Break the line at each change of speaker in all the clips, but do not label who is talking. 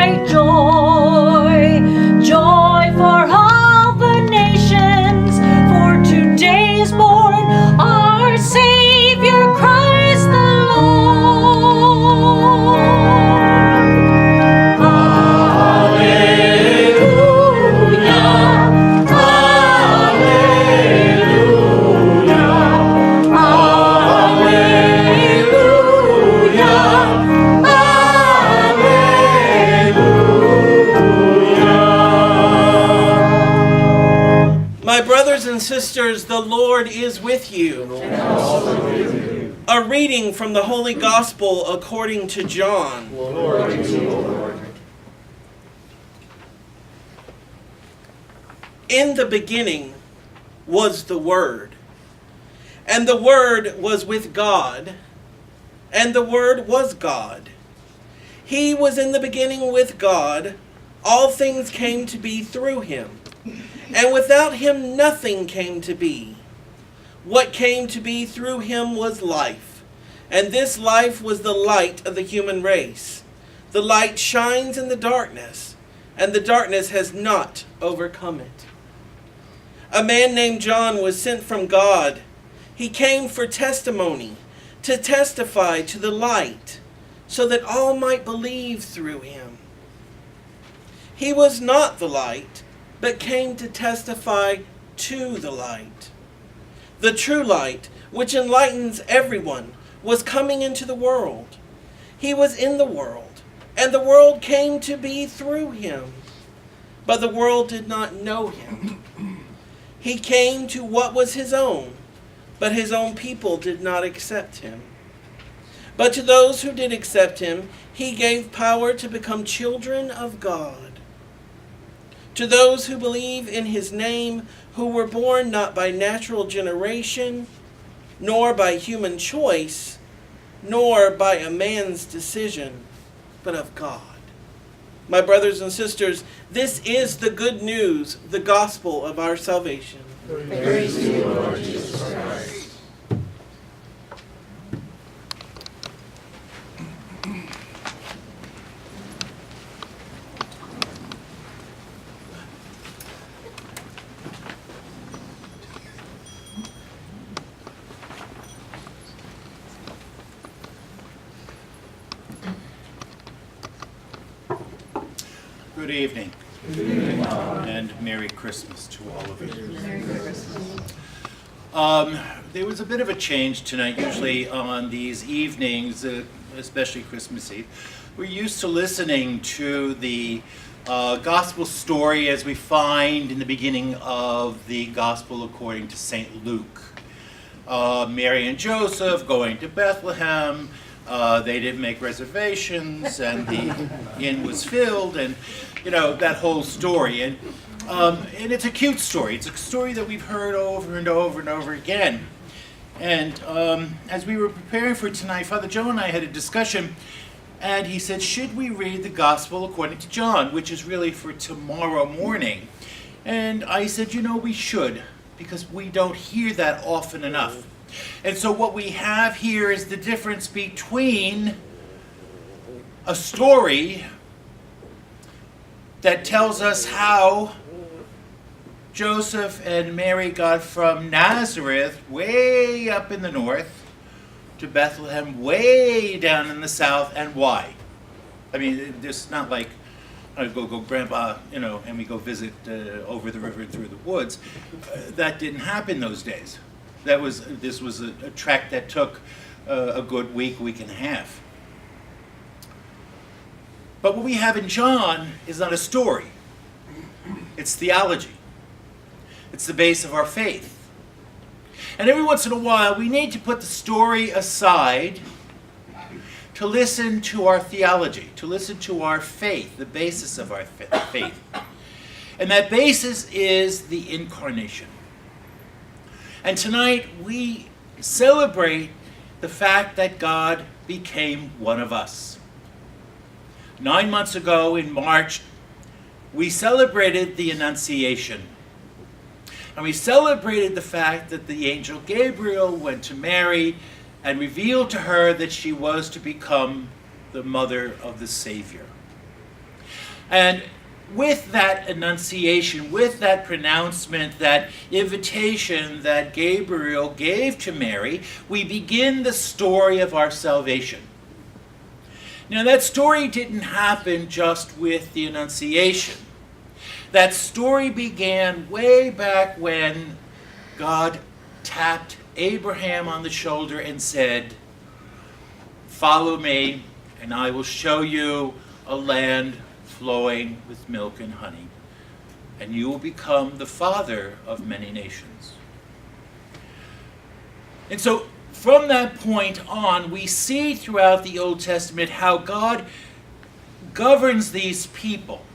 great joy, joy for all the nations, for today is born our Savior Christ the Lord. Alleluia,
My brothers and sisters, the Lord is with you.
And also with you.
A reading from the Holy Gospel according to John.
Glory to you, Lord.
In the beginning was the Word, and the Word was with God, and the Word was God. He was in the beginning with God. All things came to be through him, and without him nothing came to be. What came to be through him was life, and this life was the light of the human race. The light shines in the darkness, and the darkness has not overcome it. A man named John was sent from God. He came for testimony, to testify to the light, so that all might believe through him. He was not the light, but came to testify to the light. The true light, which enlightens everyone, was coming into the world. He was in the world, and the world came to be through him, but the world did not know him. He came to what was his own, but his own people did not accept him. But to those who did accept him, he gave power to become children of God. To those who believe in his name, who were born not by natural generation, nor by human choice, nor by a man's decision, but of God. My brothers and sisters, this is the good news, the gospel of our salvation.
Praise to you, Lord Jesus Christ.
Good evening.
Good evening.
And Merry Christmas to all of you.
Merry Christmas.
There was a bit of a change tonight. Usually on these evenings, especially Christmas Eve, we're used to listening to the gospel story as we find in the beginning of the gospel according to St. Luke. Mary and Joseph going to Bethlehem. They didn't make reservations, and the inn was filled, and that whole story. And it's a cute story. It's a story that we've heard over and over and over again. And as we were preparing for tonight, Father Joe and I had a discussion, and he said, should we read the Gospel according to John, which is really for tomorrow morning? And I said, we should, because we don't hear that often enough. And so what we have here is the difference between a story that tells us how Joseph and Mary got from Nazareth, way up in the north, to Bethlehem, way down in the south, and why. I mean, it's not like I go grandpa, and we go visit over the river and through the woods. That didn't happen those days. This was a trek that took a good week and a half. But what we have in John is not a story. It's theology. It's the base of our faith. And every once in a while, we need to put the story aside to listen to our theology, to listen to our faith, the basis of our faith. And that basis is the incarnation. And tonight we celebrate the fact that God became one of us. 9 months ago in March, we celebrated the Annunciation. And we celebrated the fact that the angel Gabriel went to Mary and revealed to her that she was to become the mother of the Savior. And with that annunciation, with that pronouncement, that invitation that Gabriel gave to Mary, we begin the story of our salvation. Now, that story didn't happen just with the Annunciation. That story began way back when God tapped Abraham on the shoulder and said, "Follow me, and I will show you a land flowing with milk and honey, and you will become the father of many nations." And so, from that point on, we see throughout the Old Testament how God governs these people,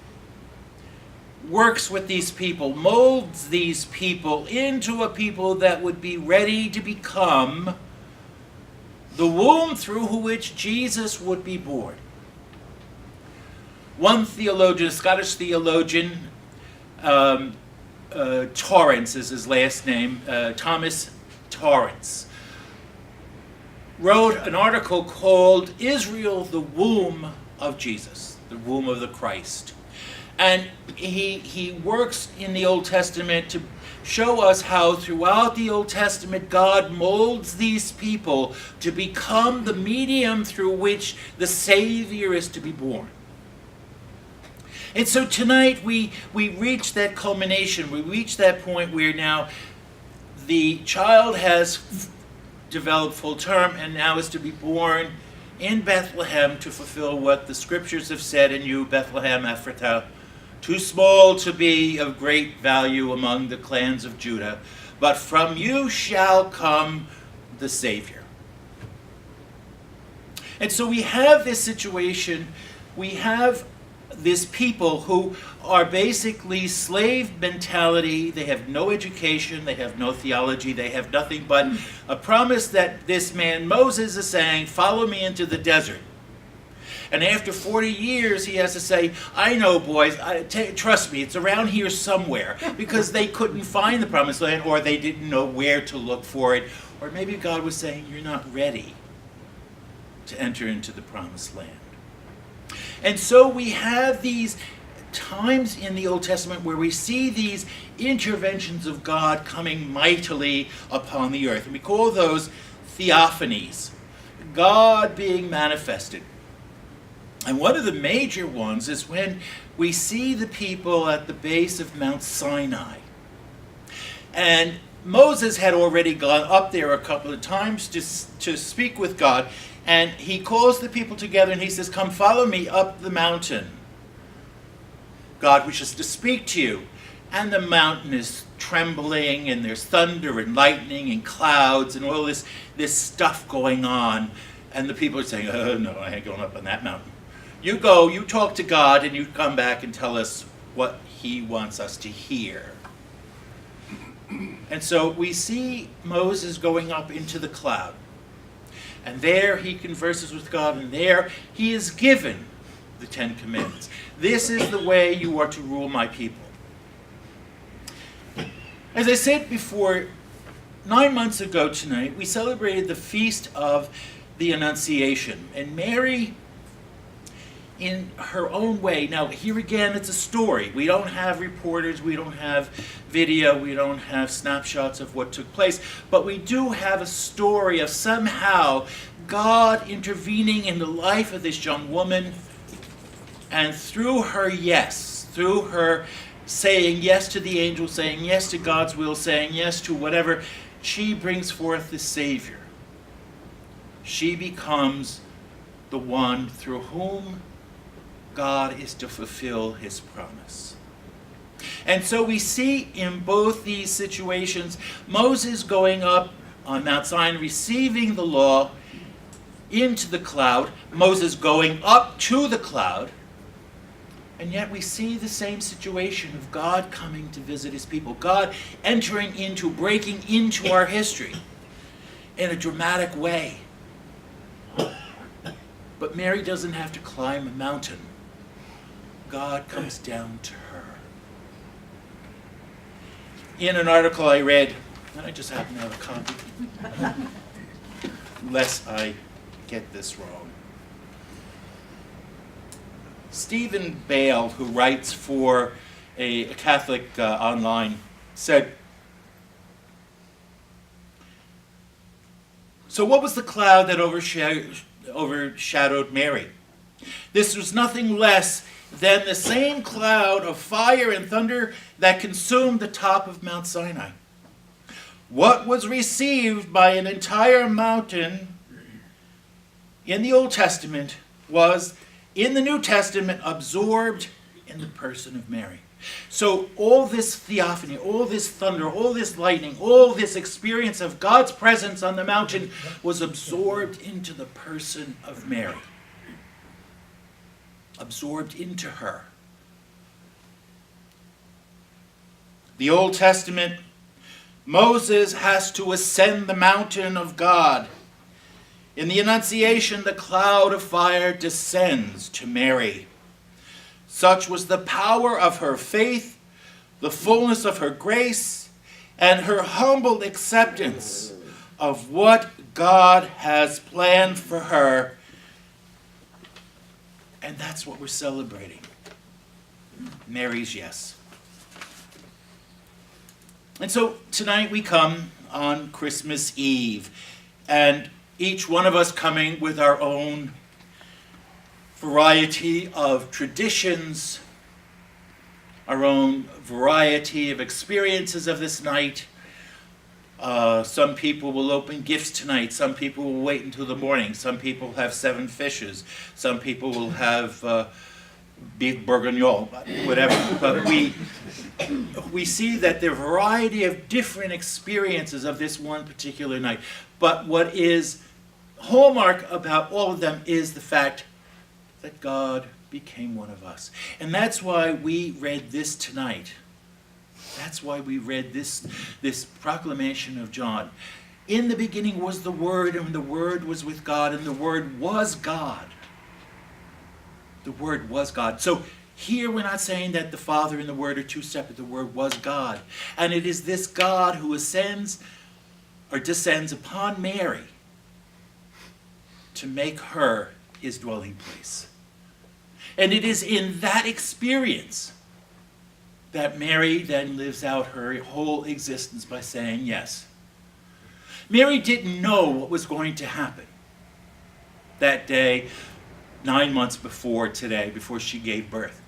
works with these people, molds these people into a people that would be ready to become the womb through which Jesus would be born. One theologian, a Scottish theologian, Torrance is his last name, Thomas Torrance, wrote an article called "Israel, the Womb of Jesus," the womb of the Christ. And he works in the Old Testament to show us how throughout the Old Testament God molds these people to become the medium through which the Savior is to be born. And so tonight we reach that culmination. We reach that point where now the child has developed full term and now is to be born in Bethlehem to fulfill what the scriptures have said, "In you, Bethlehem Ephratah, too small to be of great value among the clans of Judah, but from you shall come the Savior." And so we have this situation. We have this people who are basically slave mentality. They have no education, they have no theology, they have nothing but a promise that this man Moses is saying, "Follow me into the desert." And after 40 years, he has to say, "I know, boys, trust me, it's around here somewhere," because they couldn't find the promised land, or they didn't know where to look for it. Or maybe God was saying, "You're not ready to enter into the promised land." And so we have these times in the Old Testament where we see these interventions of God coming mightily upon the earth. And we call those theophanies, God being manifested. And one of the major ones is when we see the people at the base of Mount Sinai. And Moses had already gone up there a couple of times to speak with God. And he calls the people together and he says, "Come follow me up the mountain. God wishes to speak to you." And the mountain is trembling and there's thunder and lightning and clouds and all this stuff going on. And the people are saying, "Oh no, I ain't going up on that mountain. You go, you talk to God, and you come back and tell us what he wants us to hear." And so we see Moses going up into the cloud. And there he converses with God, and there he is given the 10 Commandments. "This is the way you are to rule my people." As I said before, 9 months ago tonight, we celebrated the feast of the Annunciation. And Mary, in her own way, now here again it's a story. We don't have reporters, we don't have video, we don't have snapshots of what took place, but we do have a story of somehow God intervening in the life of this young woman, and through her yes, through her saying yes to the angel, saying yes to God's will, saying yes to whatever, she brings forth the Savior. She becomes the one through whom God is to fulfill his promise. And so we see in both these situations, Moses going up on Mount Sinai, receiving the law into the cloud, Moses going up to the cloud, and yet we see the same situation of God coming to visit his people, God entering into, breaking into our history in a dramatic way. But Mary doesn't have to climb a mountain. God comes down to her. In an article I read, and I just happen to have a copy, lest I get this wrong. Stephen Bale, who writes for a Catholic online, said, "So what was the cloud that overshadowed Mary? This was nothing less than the same cloud of fire and thunder that consumed the top of Mount Sinai. What was received by an entire mountain in the Old Testament was, in the New Testament, absorbed in the person of Mary." So all this theophany, all this thunder, all this lightning, all this experience of God's presence on the mountain was absorbed into the person of Mary. Absorbed into her. The Old Testament, Moses has to ascend the mountain of God. In the Annunciation, the cloud of fire descends to Mary. Such was the power of her faith, the fullness of her grace, and her humble acceptance of what God has planned for her. And that's what we're celebrating. Mary's yes. And so tonight we come on Christmas Eve, and each one of us coming with our own variety of traditions, our own variety of experiences of this night. Some people will open gifts tonight. Some people will wait until the morning. Some people have 7 fishes. Some people will have beef bourguignon, whatever. But we see that there are a variety of different experiences of this one particular night. But what is hallmark about all of them is the fact that God became one of us. And that's why we read this tonight. That's why we read this proclamation of John. In the beginning was the Word, and the Word was with God, and the Word was God. The Word was God. So here we're not saying that the Father and the Word are two separate. The Word was God. And it is this God who ascends or descends upon Mary to make her his dwelling place. And it is in that experience that Mary then lives out her whole existence by saying yes. Mary didn't know what was going to happen that day, 9 months before today, before she gave birth.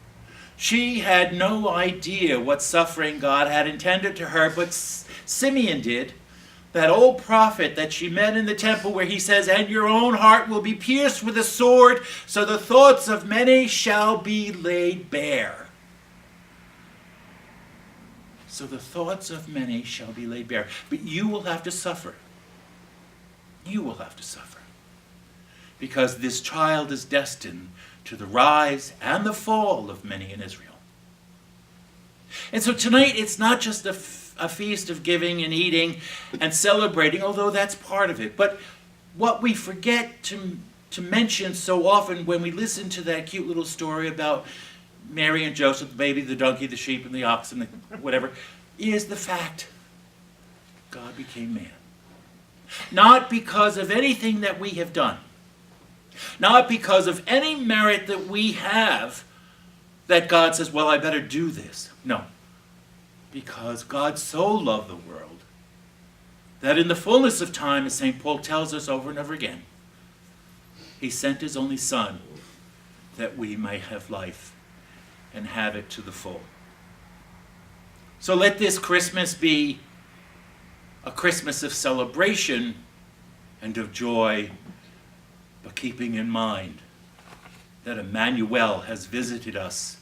She had no idea what suffering God had intended to her, but Simeon did. That old prophet that she met in the temple where he says, "And your own heart will be pierced with a sword, so the thoughts of many shall be laid bare." So the thoughts of many shall be laid bare. But you will have to suffer. You will have to suffer. Because this child is destined to the rise and the fall of many in Israel. And so tonight it's not just a feast of giving and eating and celebrating, although that's part of it. But what we forget to mention so often when we listen to that cute little story about Mary and Joseph, the baby, the donkey, the sheep, and the ox, and the whatever, is the fact God became man. Not because of anything that we have done. Not because of any merit that we have that God says, well, I better do this. No. Because God so loved the world that in the fullness of time, as St. Paul tells us over and over again, he sent his only Son that we might have life and have it to the full. So let this Christmas be a Christmas of celebration and of joy, but keeping in mind that Emmanuel has visited us.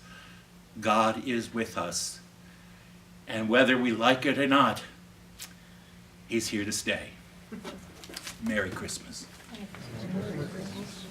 God is with us. And whether we like it or not, he's here to stay. Merry Christmas.
Merry Christmas.